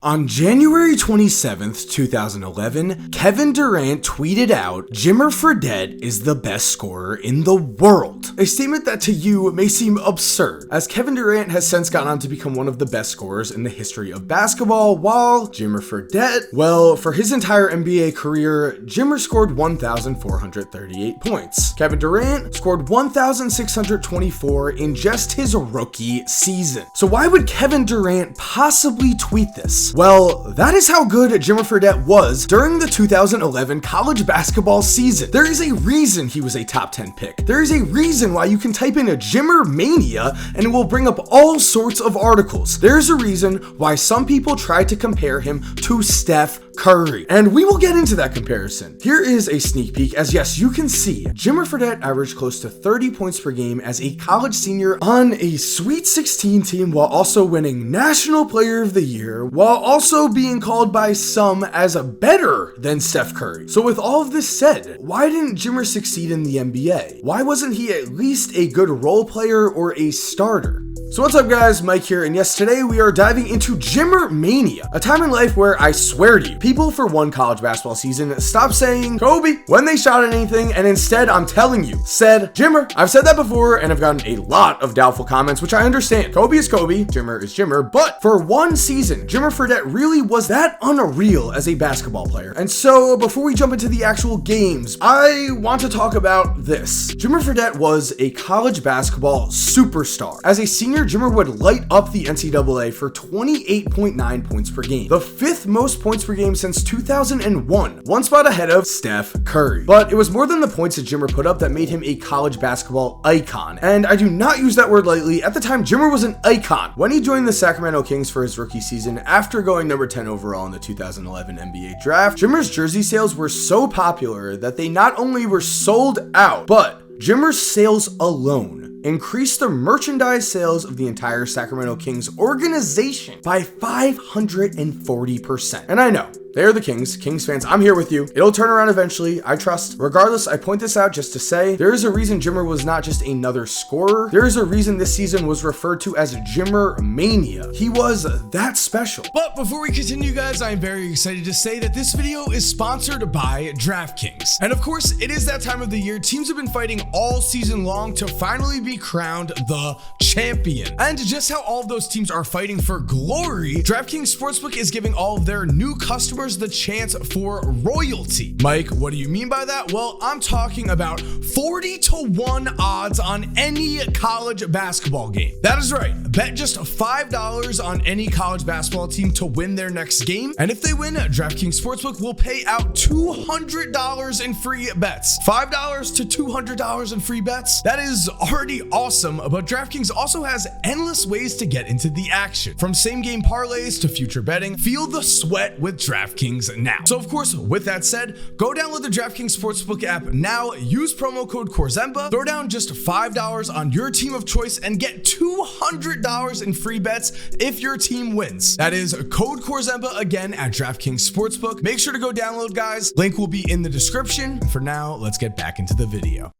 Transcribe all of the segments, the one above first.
On January 27th, 2011, Kevin Durant tweeted out, "Jimmer Fredette is the best scorer in the world." A statement that to you may seem absurd, as Kevin Durant has since gone on to become one of the best scorers in the history of basketball, while Jimmer Fredette, well, for his entire NBA career, Jimmer scored 1,438 points. Kevin Durant scored 1,624 in just his rookie season. So why would Kevin Durant possibly tweet this? Well, that is how good Jimmer Fredette was during the 2011 college basketball season. There is a reason he was a top 10 pick. There is a reason why you can type in a Jimmer Mania and it will bring up all sorts of articles. There's a reason why some people tried to compare him to Steph Curry, and we will get into that comparison. Here is a sneak peek, as yes, you can see Jimmer Fredette averaged close to 30 points per game as a college senior on a Sweet 16 team, while also winning National Player of the Year, while also being called by some as better than Steph Curry. So with all of this said, why didn't Jimmer succeed in the NBA? Why wasn't he at least a good role player or a starter? So what's up guys, Mike here, and yes, today we are diving into Jimmer Mania, a time in life where I swear to you, people for one college basketball season stopped saying Kobe when they shot at anything, and instead, I'm telling you, said Jimmer. I've said that before, and I've gotten a lot of doubtful comments, which I understand. Kobe is Kobe, Jimmer is Jimmer, but for one season, Jimmer Fredette really was that unreal as a basketball player. And so, before we jump into the actual games, I want to talk about this. Jimmer Fredette was a college basketball superstar. As a senior, Jimmer would light up the NCAA for 28.9 points per game, the fifth most points per game since 2001, one spot ahead of Steph Curry. But it was more than the points that Jimmer put up that made him a college basketball icon, and I do not use that word lightly. At the time, Jimmer was an icon. When he joined the Sacramento Kings for his rookie season after going number 10 overall in the 2011 NBA draft, Jimmer's jersey sales were so popular that they not only were sold out, but Jimmer's sales alone increased the merchandise sales of the entire Sacramento Kings organization by 540%. And I know, they're the Kings. Kings fans, I'm here with you. It'll turn around eventually, I trust. Regardless, I point this out just to say, there is a reason Jimmer was not just another scorer. There is a reason this season was referred to as Jimmer Mania. He was that special. But before we continue, guys, I'm very excited to say that this video is sponsored by DraftKings. And of course, it is that time of the year. Teams have been fighting all season long to finally be crowned the champion. And just how all of those teams are fighting for glory, DraftKings Sportsbook is giving all of their new customers the chance for royalty. Mike, what do you mean by that? Well, I'm talking about 40-1 odds on any college basketball game. That is right. Bet just $5 on any college basketball team to win their next game. And if they win, DraftKings Sportsbook will pay out $200 in free bets. $5 to $200 in free bets. That is already awesome, but DraftKings also has endless ways to get into the action. From same game parlays to future betting, feel the sweat with DraftKings now. So of course, with that said, go download the DraftKings Sportsbook app now, use promo code Korzemba, throw down just $5 on your team of choice and get $200 in free bets if your team wins. That is code Korzemba again at DraftKings Sportsbook. Make sure to go download, guys. Link will be in the description. For now, let's get back into the video.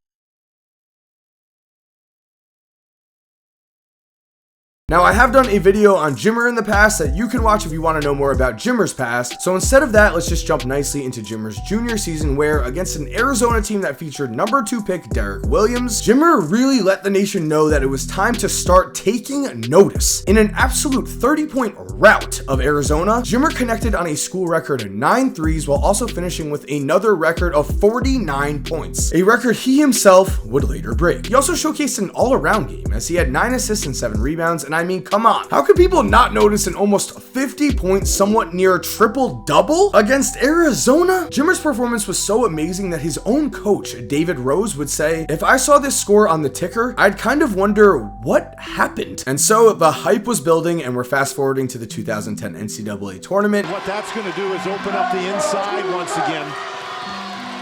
Now, I have done a video on Jimmer in the past that you can watch if you want to know more about Jimmer's past. So instead of that, let's just jump nicely into Jimmer's junior season, where against an Arizona team that featured number 2 pick Derek Williams, Jimmer really let the nation know that it was time to start taking notice. In an absolute 30-point rout of Arizona, Jimmer connected on a school record 9 threes while also finishing with another record of 49 points, a record he himself would later break. He also showcased an all-around game as he had 9 assists and 7 rebounds, and I mean, come on. How could people not notice an almost 50-point, somewhat near triple-double against Arizona? Jimmer's performance was so amazing that his own coach, David Rose, would say, "If I saw this score on the ticker, I'd kind of wonder what happened." And so the hype was building, and we're fast-forwarding to the 2010 NCAA tournament. What that's going to do is open up the inside once again.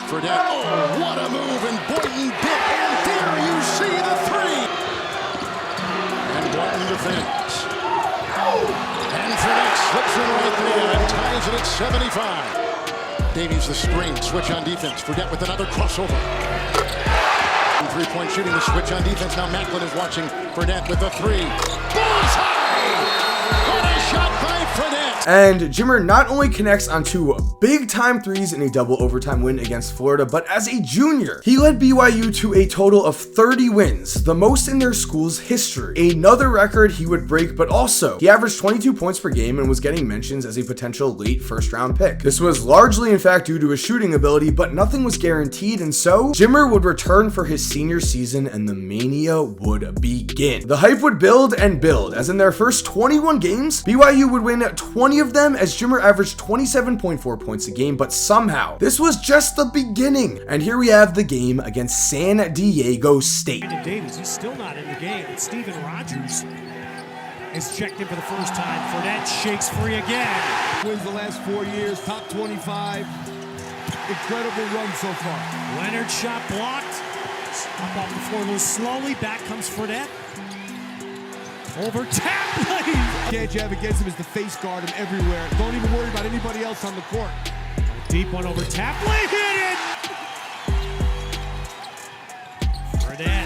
Fredette, oh, what a move, and Boynton dip, and there you see the three. One defense. And Fredette slips in right there and ties it at 75. Davies the screen, switch on defense. Fredette with another crossover. Three-point shooting, the switch on defense. Now Macklin is watching Fredette with the three. Bullseye! What a shot by Fredette! And Jimmer not only connects on 2 big time threes in a double overtime win against Florida, but as a junior, he led BYU to a total of 30 wins, the most in their school's history. Another record he would break, but also he averaged 22 points per game and was getting mentions as a potential late first round pick. This was largely in fact due to his shooting ability, but nothing was guaranteed, and so Jimmer would return for his senior season and the mania would begin. The hype would build and build, as in their first 21 games, BYU would win 20 of them as Jimmer averaged 27.4 points a game, but somehow this was just the beginning. And here we have the game against San Diego State. Davis, he's still not in the game. And Steven Rogers is checked in for the first time. Fredette shakes free again. Wins the last 4 years, top 25. Incredible run so far. Leonard shot blocked. Up off the floor a little slowly. Back comes Fredette. Over Tapley. Can't you have against him is to face guard him everywhere. Don't even worry about anybody else on the court. A deep one over Tapley. Hit it! Fredette.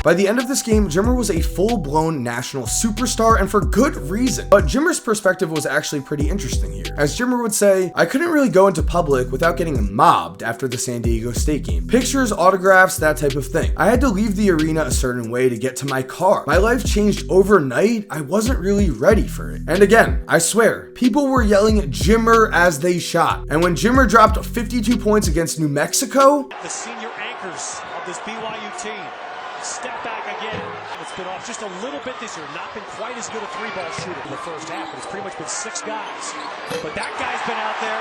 By the end of this game, Jimmer was a full-blown national superstar, and for good reason. But Jimmer's perspective was actually pretty interesting here. As Jimmer would say, I couldn't really go into public without getting mobbed after the San Diego State game. Pictures, autographs, that type of thing. I had to leave the arena a certain way to get to my car. My life changed overnight. I wasn't really ready for it. And again, I swear, people were yelling Jimmer as they shot. And when Jimmer dropped 52 points against New Mexico, the senior anchors of this BYU team. Step back again. It's been off just a little bit this year. Not been quite as good a three-ball shooter in the first half, but it's pretty much been 6 guys. But that guy's been out there.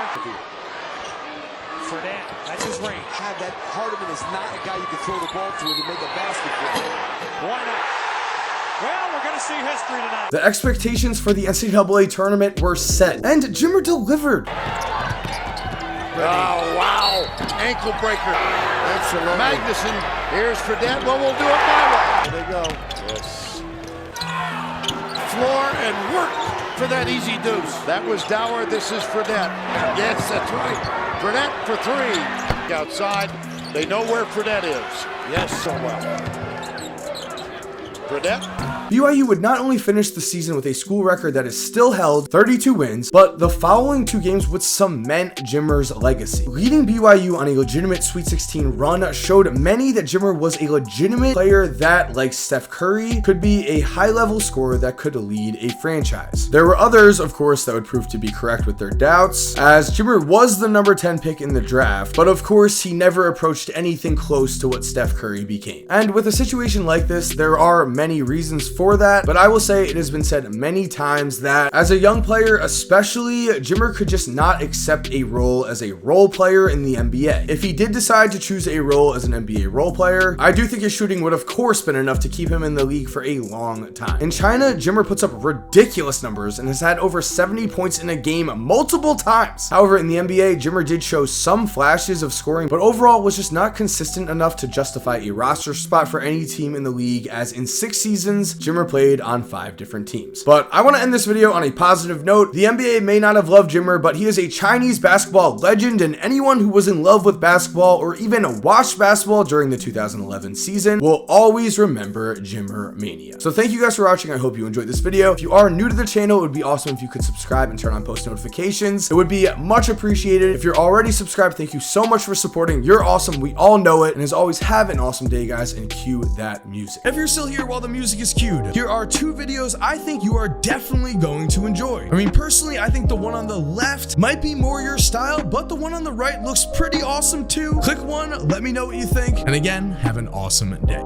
Fredette, that's his range. That Hardiman is not a guy you can throw the ball to and make a basket for. Why not? Well, we're going to see history tonight. the expectations for the NCAA tournament were set, and Jimmer delivered. Oh, wow. Ankle breaker. Absolutely. Magnuson. Here's Fredette. Well, we'll do it my way. There they go. Yes. Floor and work for that easy deuce. That was Dower. This is Fredette. Yes, that's right. Fredette for 3. Outside. They know where Fredette is. Yes, so well. Fredette. BYU would not only finish the season with a school record that is still held, 32 wins, but the following 2 games would cement Jimmer's legacy. Leading BYU on a legitimate Sweet 16 run showed many that Jimmer was a legitimate player that, like Steph Curry, could be a high-level scorer that could lead a franchise. There were others, of course, that would prove to be correct with their doubts, as Jimmer was the number 10 pick in the draft, but of course, he never approached anything close to what Steph Curry became. And with a situation like this, there are many reasons for that, but I will say it has been said many times that as a young player especially, Jimmer could just not accept a role as a role player in the NBA. If he did decide to choose a role as an NBA role player, I do think his shooting would of course been enough to keep him in the league for a long time. In China, Jimmer puts up ridiculous numbers and has had over 70 points in a game multiple times. However, in the NBA, Jimmer did show some flashes of scoring, but overall was just not consistent enough to justify a roster spot for any team in the league, as in 6 seasons, Jimmer played on 5 different teams. But I want to end this video on a positive note. The NBA may not have loved Jimmer, but he is a Chinese basketball legend, and anyone who was in love with basketball or even watched basketball during the 2011 season will always remember Jimmer Mania. So thank you guys for watching. I hope you enjoyed this video. If you are new to the channel, it would be awesome if you could subscribe and turn on post notifications. It would be much appreciated. If you're already subscribed, thank you so much for supporting. You're awesome. We all know it. And as always, have an awesome day, guys, and cue that music. If you're still here while the music is cued, here are 2 videos I think you are definitely going to enjoy. I mean, personally, I think the one on the left might be more your style, but the one on the right looks pretty awesome too. Click one, let me know what you think, and again, have an awesome day.